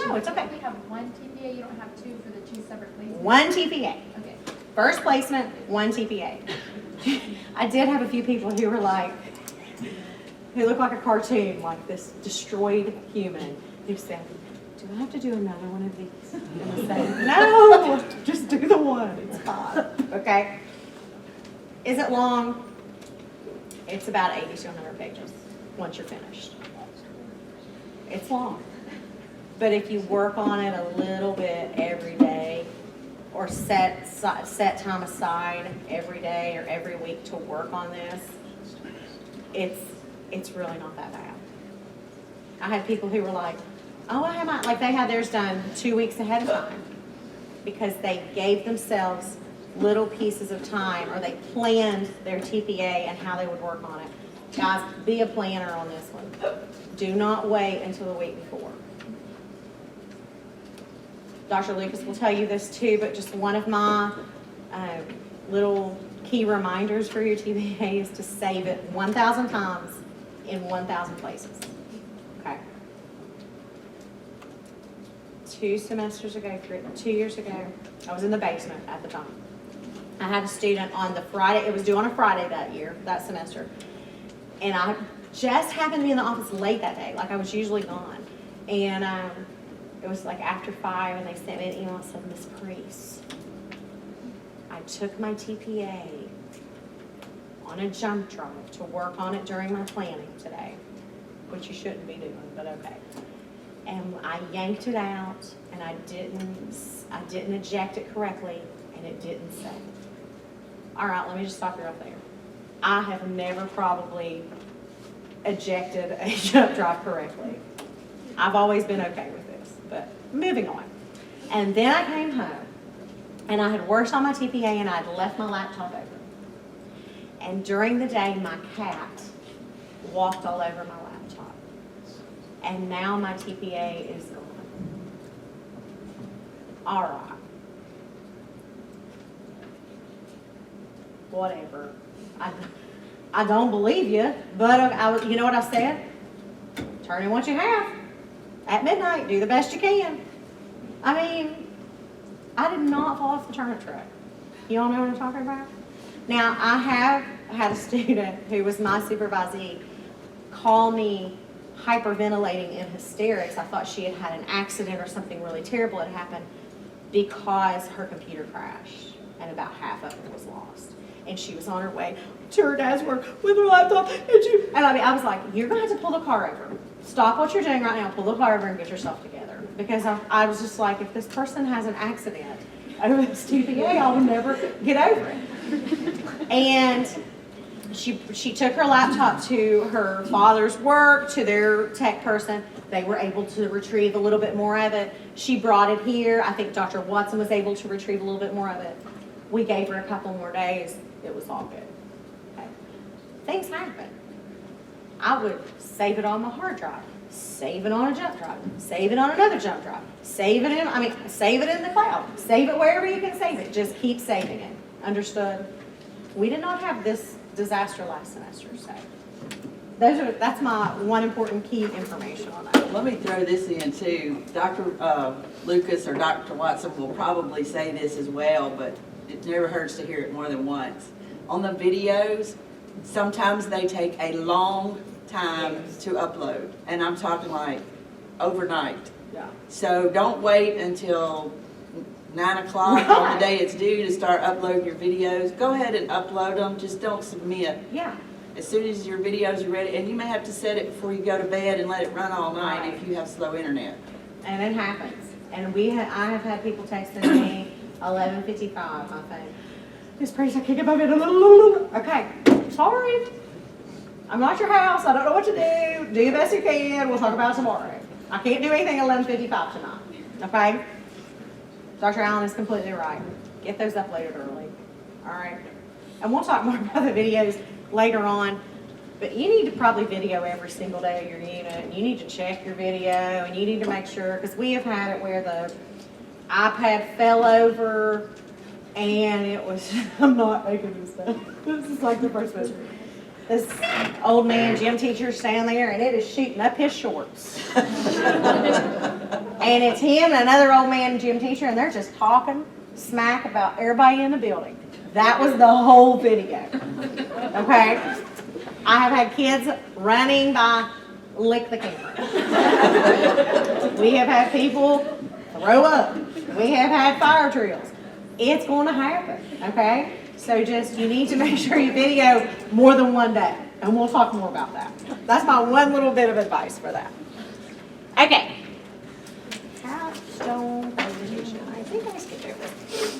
No, it's okay. We have one TPA, you don't have two for the two separate places? One TPA. Okay. First placement, one TPA. I did have a few people who were like, who looked like a cartoon, like this destroyed human, who said, do I have to do another one of these? And I said, no, just do the one. It's fine. Okay? Is it long? It's about 80 to 100 pages once you're finished. It's long. But if you work on it a little bit every day, or set time aside every day or every week to work on this, it's really not that bad. I had people who were like, oh, I have my, like they had theirs done 2 weeks ahead of time because they gave themselves little pieces of time, or they planned their TPA and how they would work on it. Guys, be a planner on this one. Do not wait until the week before. Dr. Lucas will tell you this too, but just one of my little key reminders for your TPA is to save it 1,000 times in 1,000 places. Okay. 2 years ago, I was in the basement at the time. I had a student on the Friday, it was due on a Friday that semester. And I just happened to be in the office late that day, like I was usually gone. And it was like after 5, and they sent me an email that said, Miss Priest, I took my TPA on a jump drive to work on it during my planning today, which you shouldn't be doing, but okay. And I yanked it out, and I didn't eject it correctly, and it didn't save. All right, let me just stop you right there. I have never probably ejected a jump drive correctly. I've always been okay with this, but moving on. And then I came home, and I had worked on my TPA, and I had left my laptop open. And during the day, my cat walked all over my laptop. And now my TPA is gone. All right. Whatever. I don't believe you, but you know what I said? Turn in what you have. At midnight, do the best you can. I mean, I did not fall off the turnip truck. You all know what I'm talking about? Now, I have had a student who was my supervisee call me hyperventilating in hysterics. I thought she had had an accident or something really terrible had happened because her computer crashed and about half of it was lost. And she was on her way to her dad's work with her laptop. And I was like, you're going to have to pull the car over. Stop what you're doing right now. Pull the car over and get yourself together. Because I was just like, if this person has an accident over this TPA, I will never get over it. And she took her laptop to her father's work, to their tech person. They were able to retrieve a little bit more of it. She brought it here. I think Dr. Watson was able to retrieve a little bit more of it. We gave her a couple more days. It was all good. Okay. Things happen. I would save it on my hard drive, save it on a jump drive, save it on another jump drive, save it in the cloud, save it wherever you can save it. Just keep saving it. Understood? We did not have this disaster last semester, so that's my one important key information on that. Let me throw this in too. Dr. Lucas or Dr. Watson will probably say this as well, but it never hurts to hear it more than once. On the videos, sometimes they take a long time to upload, and I'm talking like overnight. Yeah. So don't wait until 9 o'clock on the day it's due to start uploading your videos. Go ahead and upload them. Just don't submit. Yeah. As soon as your videos are ready, and you may have to set it before you go to bed and let it run all night Right. if you have slow internet. And it happens. And I have had people texting me 11:55 my phone. Miss Priest, I can't get my bed. Okay, sorry. I'm not your house. I don't know what to do. Do the best you can. We'll talk about it tomorrow. I can't do anything at 11:55 tonight. Okay? Dr. Allen is completely right. Get those uploaded early. All right? And we'll talk more about the videos later on. But you need to probably video every single day of your unit. You need to check your video, and you need to make sure, because we have had it where the iPad fell over, and it was, I'm not making this stuff. This is like the first one. this old man gym teacher standing there, and it is shooting up his shorts. And it's him and another old man gym teacher, and they're just talking smack about everybody in the building. That was the whole video. Okay? I have had kids running by, lick the camera. We have had people throw up. We have had fire drills. It's going to happen, okay? So just, you need to make sure you video more than one day, and we'll talk more about that. That's my one little bit of advice for that. Okay. Capstone presentation. I think I skipped over this.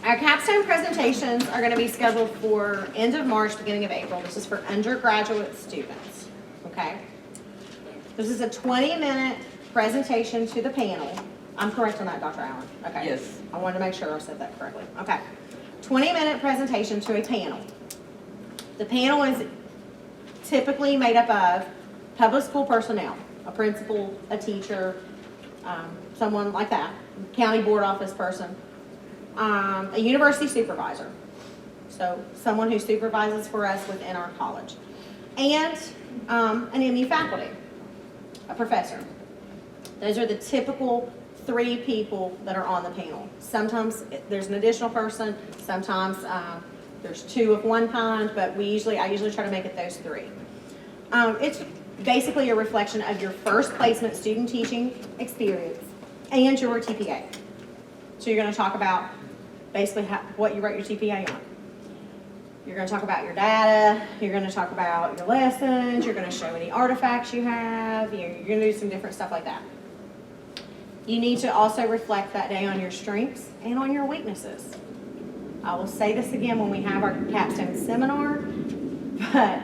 Our capstone presentations are going to be scheduled for end of March, beginning of April. This is for undergraduate students, okay? This is a 20-minute presentation to the panel. I'm correct on that, Dr. Allen? Okay. Yes. I wanted to make sure I said that correctly. Okay. 20-minute presentation to a panel. The panel is typically made up of public school personnel, a principal, a teacher, someone like that, county board office person, a university supervisor, so someone who supervises for us within our college, and an MU faculty, a professor. Those are the typical 3 people that are on the panel. Sometimes there's an additional person, sometimes there's 2 of one kind, but I usually try to make it those 3. It's basically a reflection of your first placement student teaching experience and your TPA. So you're going to talk about basically what you wrote your TPA on. You're going to talk about your data, you're going to talk about your lessons, you're going to show any artifacts you have, you're going to do some different stuff like that. You need to also reflect that day on your strengths and on your weaknesses. I will say this again when we have our capstone seminar, but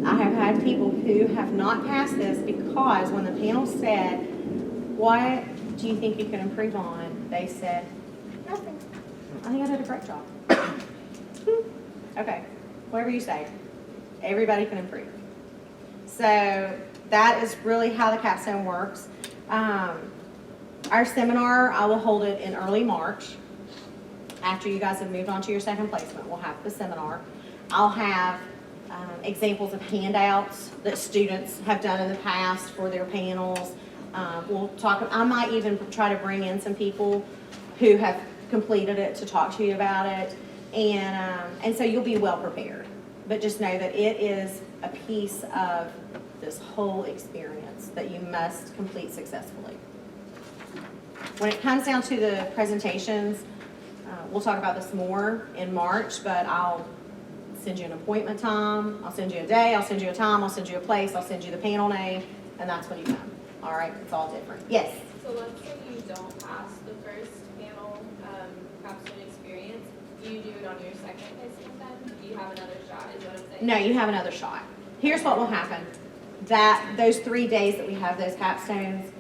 I have had people who have not passed this because when the panel said, what do you think you can improve on? They said, nothing. I think I did a great job. Okay, whatever you say. Everybody can improve. So that is really how the capstone works. Our seminar, I will hold it in early March. After you guys have moved on to your second placement, we'll have the seminar. I'll have examples of handouts that students have done in the past for their panels. We'll talk, I might even try to bring in some people who have completed it to talk to you about it. And so you'll be well prepared. But just know that it is a piece of this whole experience that you must complete successfully. When it comes down to the presentations, we'll talk about this more in March, but I'll send you an appointment time, I'll send you a day, I'll send you a time, I'll send you a place, I'll send you the panel name, and that's when you come. All right, it's all different. Yes? So let's say you don't pass the first panel capstone experience, do you do it on your second placement then? Do you have another shot, is what I'm saying? No, you have another shot. Here's what will happen. Those 3 days that we have those capstones,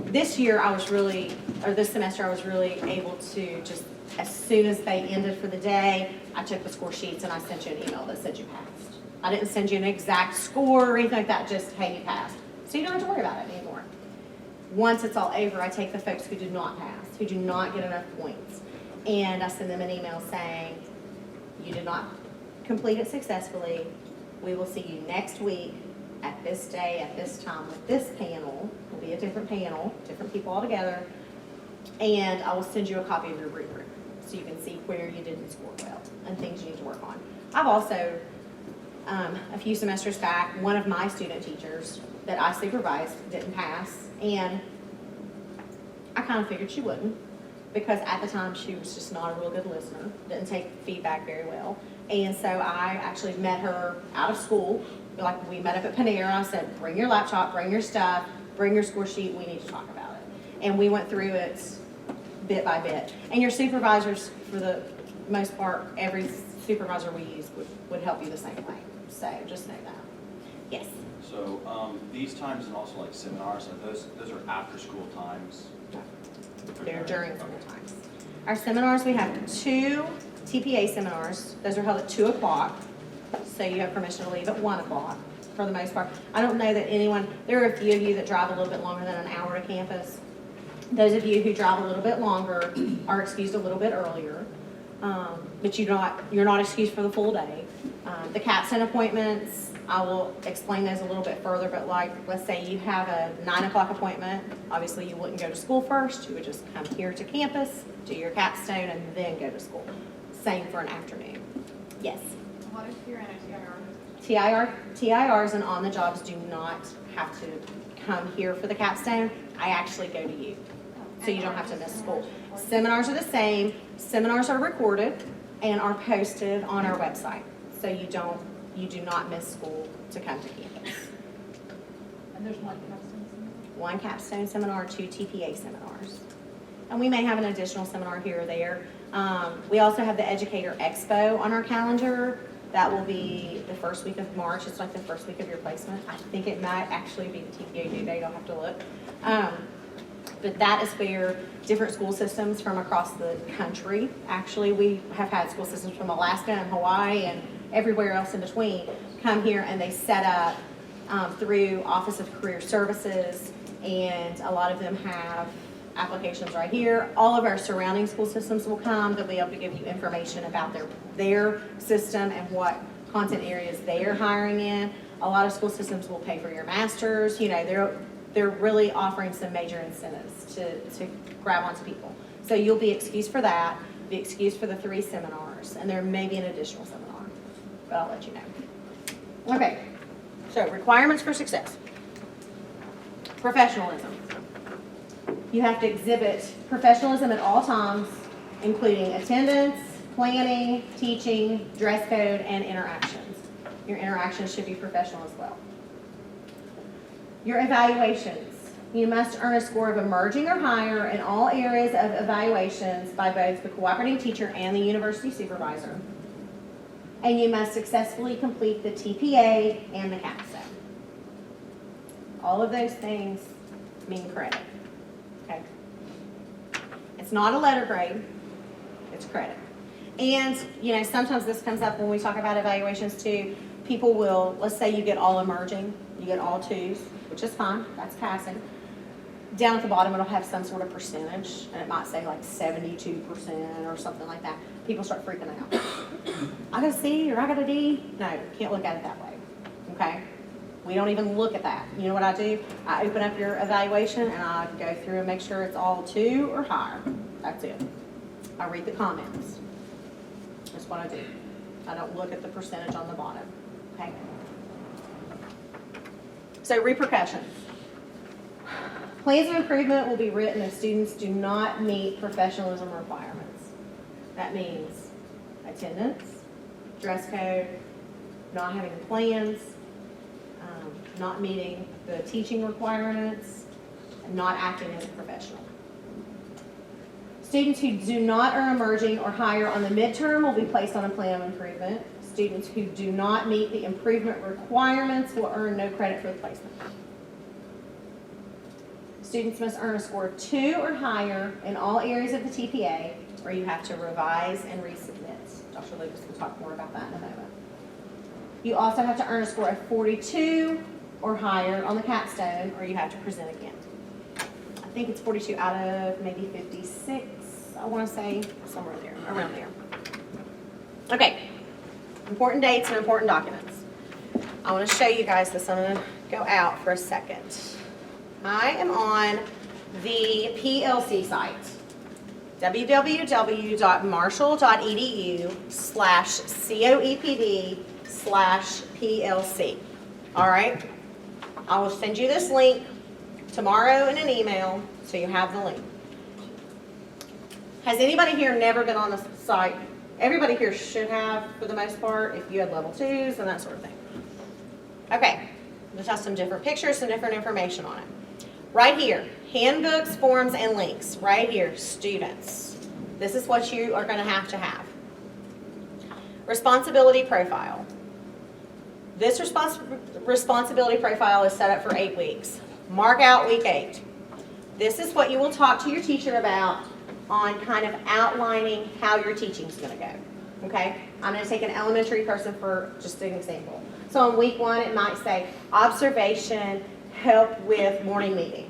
this semester I was really able to just, as soon as they ended for the day, I took the score sheets and I sent you an email that said you passed. I didn't send you an exact score or anything like that, just, hey, you passed. So you don't have to worry about it anymore. Once it's all over, I take the folks who do not pass, who do not get enough points, and I send them an email saying, you did not complete it successfully. We will see you next week at this day, at this time, with this panel. It'll be a different panel, different people all together. And I will send you a copy of your rubric so you can see where you didn't score well and things you need to work on. I've also, a few semesters back, one of my student teachers that I supervised didn't pass, and I kind of figured she wouldn't, because at the time she was just not a real good listener, didn't take feedback very well. And so I actually met her out of school. Like, we met up at Panera. I said, bring your laptop, bring your stuff, bring your score sheet, we need to talk about it. And we went through it bit by bit. And your supervisors, for the most part, every supervisor we use would help you the same way. So just know that. Yes? So these times and also like seminars, those are after school times? They're during school times. Our seminars, we have 2 TPA seminars. Those are held at 2 o'clock. So you have permission to leave at 1 o'clock for the most part. I don't know that anyone, there are a few of you that drive a little bit longer than an hour to campus. Those of you who drive a little bit longer are excused a little bit earlier. But you're not excused for the full day. The capstone appointments, I will explain those a little bit further, but like, let's say you have a 9 o'clock appointment, obviously you wouldn't go to school first, you would just come here to campus, do your capstone, and then go to school. Same for an afternoon. Yes. What if you're in a TIR? TIRs and on-the-jobs do not have to come here for the capstone. I actually go to you, so you don't have to miss school. Seminars are the same. Seminars are recorded and are posted on our website, so you do not miss school to come to campus. And there's one capstone. 1 capstone seminar, 2 TPA seminars. And we may have an additional seminar here or there. We also have the Educator Expo on our calendar. That will be the first week of March. It's like the first week of your placement. I think it might actually be the TPA due date. I'll have to look. But that is where different school systems from across the country, actually we have had school systems from Alaska and Hawaii and everywhere else in between, come here and they set up through Office of Career Services, and a lot of them have applications right here. All of our surrounding school systems will come. They'll be able to give you information about their system and what content areas they are hiring in. A lot of school systems will pay for your masters. You know, they're really offering some major incentives to grab onto people. So you'll be excused for that, be excused for the 3 seminars, and there may be an additional seminar, but I'll let you know. Okay, so requirements for success. Professionalism. You have to exhibit professionalism at all times, including attendance, planning, teaching, dress code, and interactions. Your interactions should be professional as well. Your evaluations. You must earn a score of emerging or higher in all areas of evaluations by both the cooperating teacher and the university supervisor. And you must successfully complete the TPA and the capstone. All of those things mean credit. Okay? It's not a letter grade, it's credit. And, you know, sometimes this comes up when we talk about evaluations too. People will, let's say you get all emerging, you get all 2s, which is fine, that's passing. Down at the bottom, it'll have some sort of percentage, and it might say like 72% or something like that. People start freaking out. I got a C or I got a D. No, can't look at it that way, okay? We don't even look at that. You know what I do? I open up your evaluation and I go through and make sure it's all 2 or higher. That's it. I read the comments. That's what I do. I don't look at the percentage on the bottom, okay? So repercussions. Plans of improvement will be written if students do not meet professionalism requirements. That means attendance, dress code, not having plans, not meeting the teaching requirements, and not acting as a professional. Students who do not earn emerging or higher on the midterm will be placed on a plan of improvement. Students who do not meet the improvement requirements will earn no credit for the placement. Students must earn a score of 2 or higher in all areas of the TPA, or you have to revise and resubmit. Dr. Lucas will talk more about that in a moment. You also have to earn a score of 42 or higher on the capstone, or you have to present again. I think it's 42 out of maybe 56, I want to say, somewhere there, around there. Okay, important dates and important documents. I want to show you guys this. I'm going to go out for a second. I am on the PLC site, www.marshall.edu/COEPD/PLC. All right, I will send you this link tomorrow in an email so you have the link. Has anybody here never been on the site? Everybody here should have, for the most part, if you had level 2s and that sort of thing. Okay, this has some different pictures, some different information on it. Right here, handbooks, forms, and links. Right here, students. This is what you are going to have. Responsibility profile. This responsibility profile is set up for 8 weeks. Mark out week 8. This is what you will talk to your teacher about on kind of outlining how your teaching is going to go. Okay? I'm going to take an elementary person for just an example. So on week 1, it might say observation, help with morning meeting.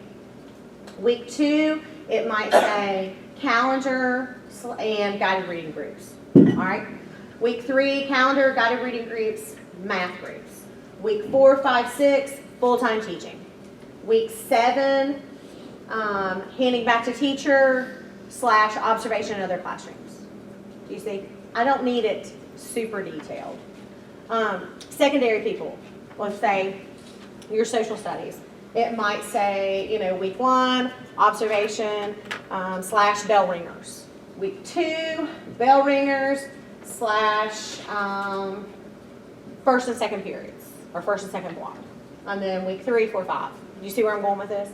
Week 2, it might say calendar and guided reading groups. All right. Week 3, calendar, guided reading groups, math groups. Week 4, 5, 6, full-time teaching. Week 7, handing back to teacher / observation in other classrooms. Do you see? I don't need it super detailed. Secondary people, let's say your social studies. It might say, week 1, observation / bell ringers. Week 2, bell ringers / first and second periods, or first and second block. And then week 3, 4, 5. Do you see where I'm going with this?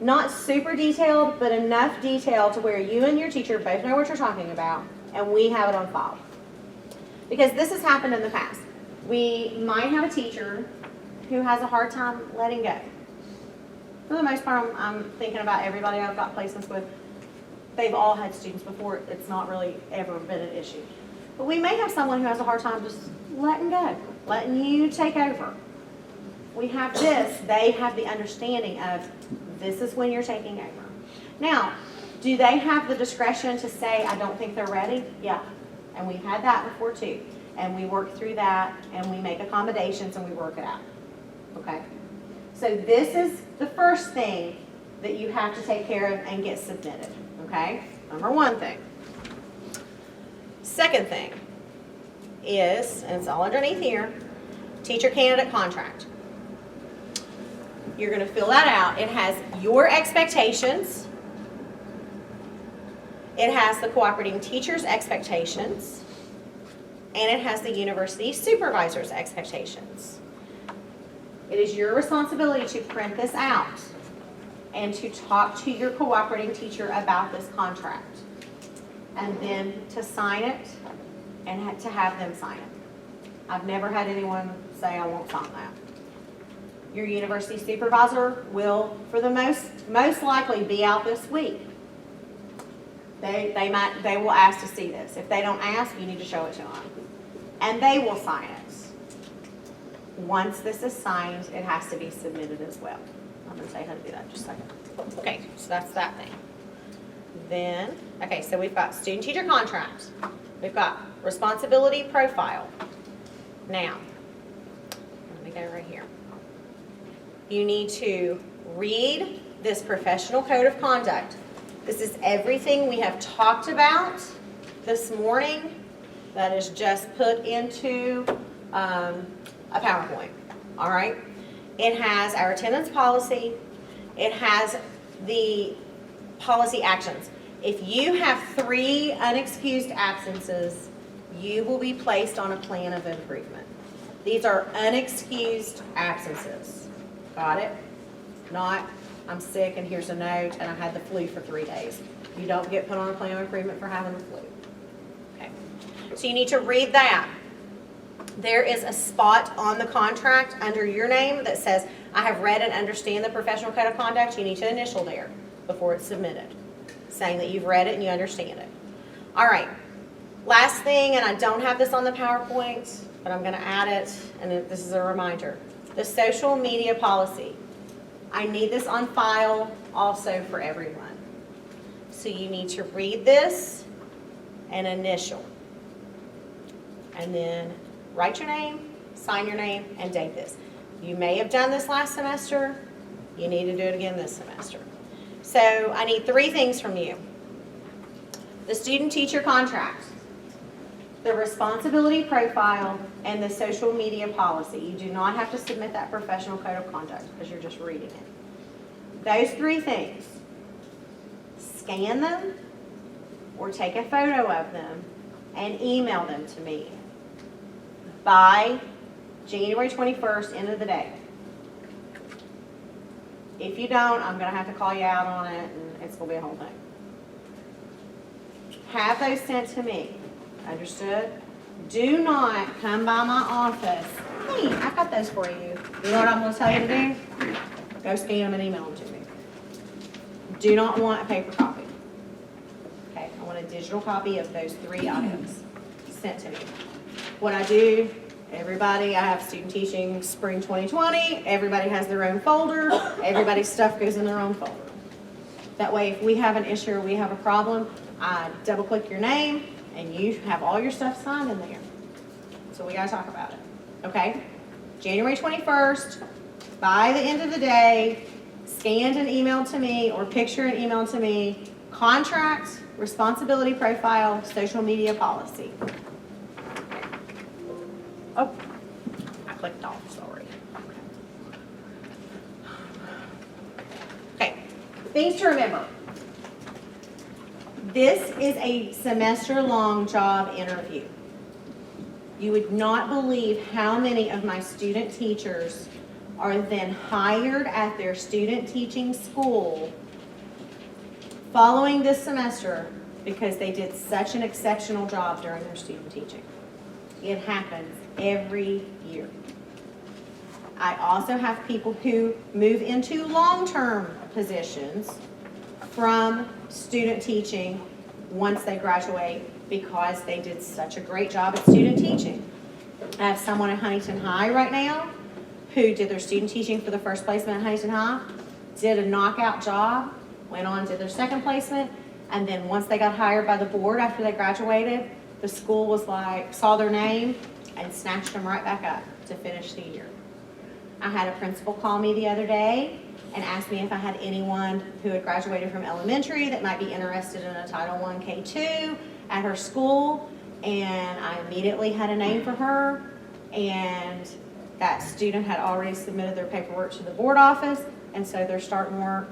Not super detailed, but enough detail to where you and your teacher both know what you're talking about, and we have it on file. Because this has happened in the past. We might have a teacher who has a hard time letting go. For the most part, I'm thinking about everybody I've got placements with. They've all had students before. It's not really ever been an issue. But we may have someone who has a hard time just letting go, letting you take over. We have this. They have the understanding of this is when you're taking over. Now, do they have the discretion to say, I don't think they're ready? Yeah. And we've had that before too. And we work through that and we make accommodations and we work it out. Okay? So this is the first thing that you have to take care of and get submitted. Okay? Number 1 thing. Second thing is, and it's all underneath here, teacher candidate contract. You're going to fill that out. It has your expectations. It has the cooperating teacher's expectations. And it has the university supervisor's expectations. It is your responsibility to print this out and to talk to your cooperating teacher about this contract. And then to sign it and to have them sign it. I've never had anyone say, I won't sign that. Your university supervisor will, for the most likely, be out this week. They will ask to see this. If they don't ask, you need to show it to them. And they will sign it. Once this is signed, it has to be submitted as well. I'm going to tell you how to do that in just a second. Okay, so that's that thing. Then, okay, so we've got student-teacher contract. We've got responsibility profile. Now, let me go right here. You need to read this professional code of conduct. This is everything we have talked about this morning that is just put into a PowerPoint, all right? It has our attendance policy. It has the policy actions. If you have 3 unexcused absences, you will be placed on a plan of improvement. These are unexcused absences. Got it? Not, I'm sick and here's a note and I had the flu for 3 days. You don't get put on a plan of improvement for having the flu. Okay. So you need to read that. There is a spot on the contract under your name that says, I have read and understand the professional code of conduct. You need to initial there before it's submitted, saying that you've read it and you understand it. All right. Last thing, and I don't have this on the PowerPoint, but I'm going to add it, and this is a reminder. The social media policy. I need this on file also for everyone. So you need to read this and initial. And then write your name, sign your name, and date this. You may have done this last semester. You need to do it again this semester. So I need 3 things from you. The student-teacher contract, the responsibility profile, and the social media policy. You do not have to submit that professional code of conduct because you're just reading it. Those 3 things, scan them or take a photo of them and email them to me by January 21st, end of the day. If you don't, I'm going to have to call you out on it, and it's going to be a whole thing. Have those sent to me. Understood? Do not come by my office. Hey, I've got those for you. You know what I'm going to tell you to do? Go scan them and email them to me. Do not want a paper copy. Okay, I want a digital copy of those 3 items sent to me. What I do, everybody, I have student teaching spring 2020. Everybody has their own folder. Everybody's stuff goes in their own folder. That way, if we have an issue or we have a problem, I double click your name and you have all your stuff signed in there. So we gotta talk about it, okay? January 21st, by the end of the day, scanned and emailed to me, or picture and emailed to me, contract, responsibility profile, social media policy. Oh, I clicked off, sorry. Okay, things to remember. This is a semester-long job interview. You would not believe how many of my student teachers are then hired at their student teaching school following this semester because they did such an exceptional job during their student teaching. It happens every year. I also have people who move into long-term positions from student teaching once they graduate because they did such a great job at student teaching. I have someone at Huntington High right now who did their student teaching for the first placement at Huntington High, did a knockout job, went on, did their second placement, and then once they got hired by the board after they graduated, the school was like, saw their name and snatched them right back up to finish the year. I had a principal call me the other day and asked me if I had anyone who had graduated from elementary that might be interested in a Title I K-2 at her school, and I immediately had a name for her, and that student had already submitted their paperwork to the board office, and so they're starting work,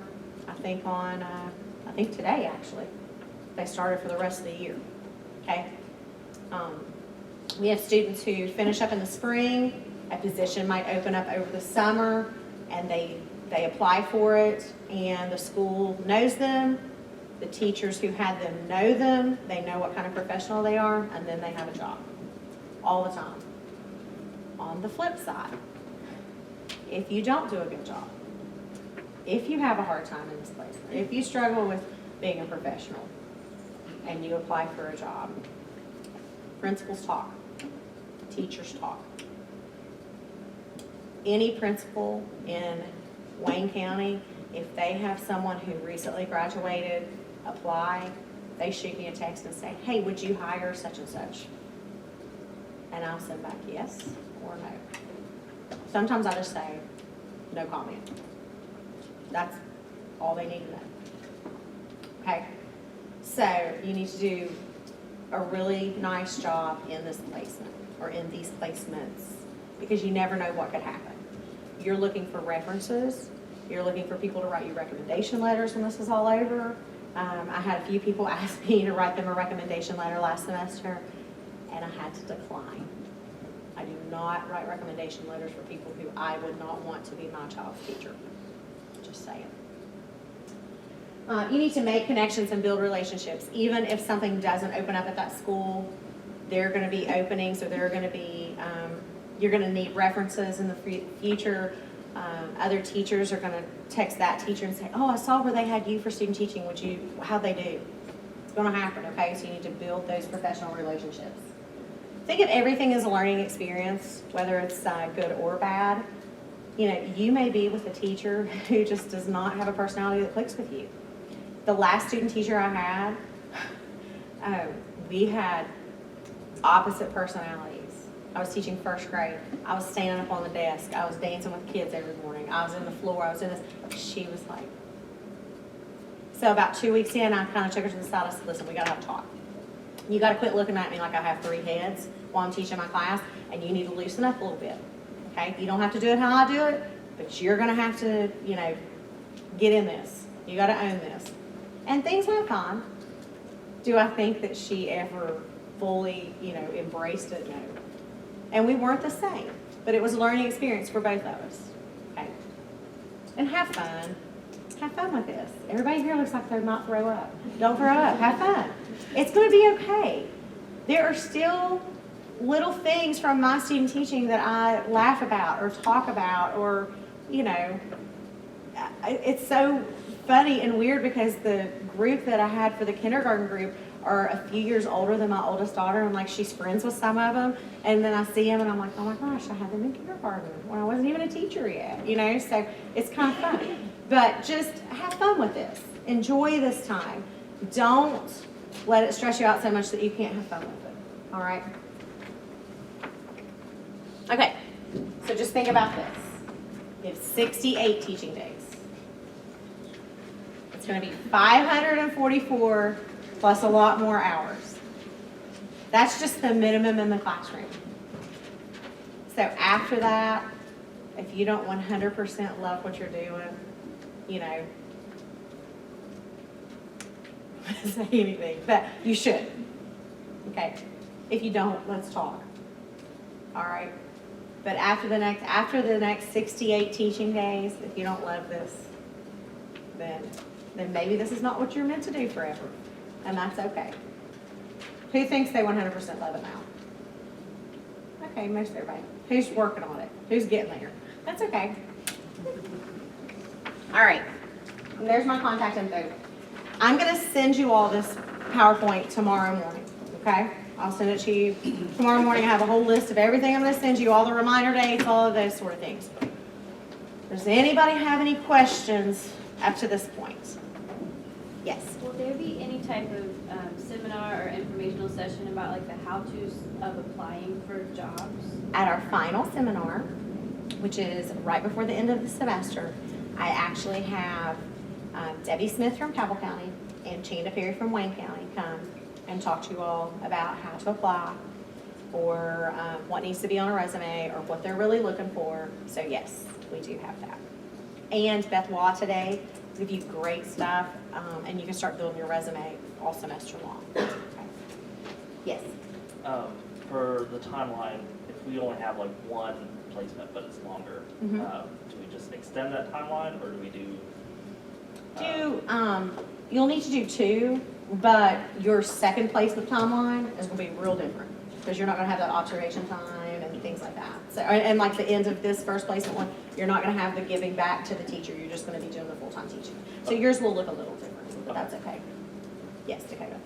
I think today actually. They started for the rest of the year, okay? We have students who finish up in the spring, a position might open up over the summer, and they apply for it, and the school knows them. The teachers who had them know them, they know what kind of professional they are, and then they have a job all the time. On the flip side, if you don't do a good job, if you have a hard time in this place, if you struggle with being a professional and you apply for a job, principals talk, teachers talk. Any principal in Wayne County, if they have someone who recently graduated apply, they shoot me a text and say, hey, would you hire such and such? And I'll send back yes or no. Sometimes I just say, no comment. That's all they need to know. Okay? So you need to do a really nice job in this placement or in these placements because you never know what could happen. You're looking for references. You're looking for people to write you recommendation letters when this is all over. I had a few people ask me to write them a recommendation letter last semester, and I had to decline. I do not write recommendation letters for people who I would not want to be my child's teacher. Just saying. You need to make connections and build relationships. Even if something doesn't open up at that school, there are going to be openings, or there are going to be, you're going to need references in the future. Other teachers are going to text that teacher and say, oh, I saw where they had you for student teaching. How'd they do? It's going to happen, okay? So you need to build those professional relationships. Think of everything as a learning experience, whether it's good or bad. You know, you may be with a teacher who just does not have a personality that clicks with you. The last student teacher I had, we had opposite personalities. I was teaching first grade. I was standing up on the desk. I was dancing with kids every morning. I was in the floor. I was in this. She was like. So about 2 weeks in, I kind of took her to the side. I said, listen, we got to have a talk. You got to quit looking at me like I have 3 heads while I'm teaching my class, and you need to loosen up a little bit. Okay? You don't have to do it how I do it, but you're going to have to, you know, get in this. You got to own this. And things have gone. Do I think that she ever fully, you know, embraced it? No. And we weren't the same, but it was a learning experience for both of us. Okay. And have fun. Have fun with this. Everybody here looks like they're not throw up. Don't throw up. Have fun. It's going to be okay. There are still little things from my student teaching that I laugh about or talk about, or, you know, it's so funny and weird because the group that I had for the kindergarten group are a few years older than my oldest daughter, and like she's friends with some of them, and then I see them and I'm like, oh my gosh, I had them in kindergarten when I wasn't even a teacher yet, you know, so it's kind of fun. But just have fun with this. Enjoy this time. Don't let it stress you out so much that you can't have fun with it, all right? Okay, so just think about this. You have 68 teaching days. It's gonna be 544 plus a lot more hours. That's just the minimum in the classroom. So after that, if you don't 100% love what you're doing, you know, say anything, but you should. Okay, if you don't, let's talk. All right, but after the next 68 teaching days, if you don't love this, then maybe this is not what you're meant to do forever, and that's okay. Who thinks they 100% love it now? Okay, most everybody. Who's working on it? Who's getting there? That's okay. All right, and there's my contact info. I'm gonna send you all this PowerPoint tomorrow morning, okay? I'll send it to you tomorrow morning. I have a whole list of everything I'm gonna send you, all the reminder dates, all of those sort of things. Does anybody have any questions up to this point? Yes? Will there be any type of seminar or informational session about like the how-tos of applying for jobs? At our final seminar, which is right before the end of the semester, I actually have Debbie Smith from Cabell County and Chanda Perry from Wayne County come and talk to you all about how to apply, or what needs to be on a resume, or what they're really looking for. So yes, we do have that. And Beth Law today give you great stuff, and you can start building your resume all semester long. Okay. Yes. For the timeline, if we only have like one placement, but it's longer, Mhm. Do we just extend that timeline, or do we do? You'll need to do 2, but your second placement timeline is gonna be real different, because you're not gonna have that observation time and things like that. So, and like the end of this first placement one, you're not gonna have the giving back to the teacher, you're just gonna be doing the full-time teaching. So yours will look a little different, but that's okay. Yes, Dakota?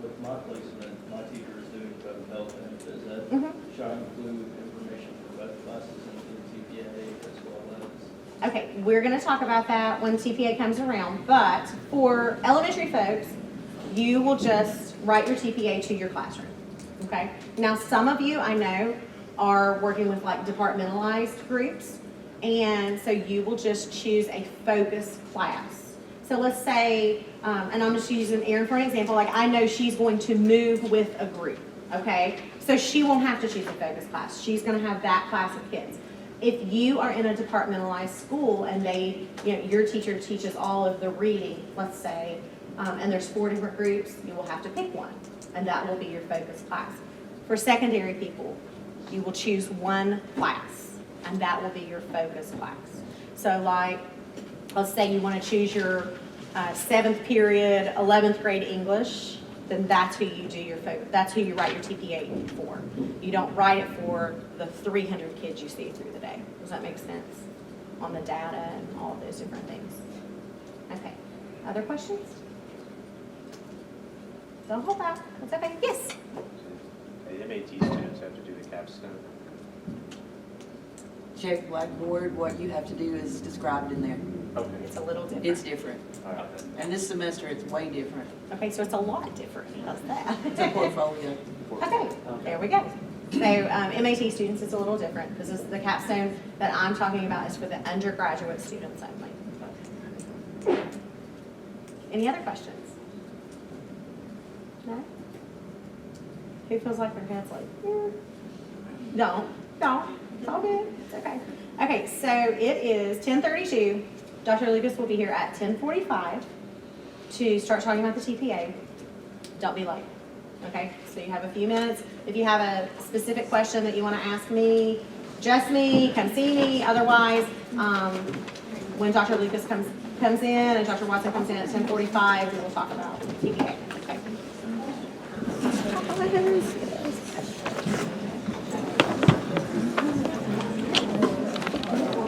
With my placement, my teacher is doing both health and phys ed. Mhm. Should I include information for both classes into the TPA as well as? Okay, we're gonna talk about that when TPA comes around, but for elementary folks, you will just write your TPA to your classroom, okay? Now, some of you, I know, are working with like departmentalized groups, and so you will just choose a focus class. So let's say, and I'm just using Erin for an example, like I know she's going to move with a group, okay? So she won't have to choose a focus class, she's gonna have that class of kids. If you are in a departmentalized school and they, you know, your teacher teaches all of the reading, let's say, and there's 4 different groups, you will have to pick one, and that will be your focus class. For secondary people, you will choose one class, and that will be your focus class. So like, let's say you want to choose your 7th period, 11th grade English, then that's who you do your that's who you write your TPA for. You don't write it for the 300 kids you see through the day. Does that make sense? On the data and all of those different things. Okay. Other questions? Don't hold back. It's okay. Yes. The MAT students have to do the capstone. Check Blackboard, what you have to do is described in there. Okay. It's a little different. It's different. All right. And this semester, it's way different. Okay, so it's a lot different. How's that? It's a portfolio. Okay, there we go. So MAT students is a little different, because this is the capstone that I'm talking about is for the undergraduate students only. Any other questions? No? Who feels like their head's like, Don't, it's all good, it's okay. Okay, so it is 10:32. Dr. Lucas will be here at 10:45 to start talking about the TPA. Don't be late. Okay, so you have a few minutes. If you have a specific question that you want to ask me, just me, come see me. Otherwise, when Dr. Lucas comes in and Dr. Watson comes in at 10:45, we will talk about TPA.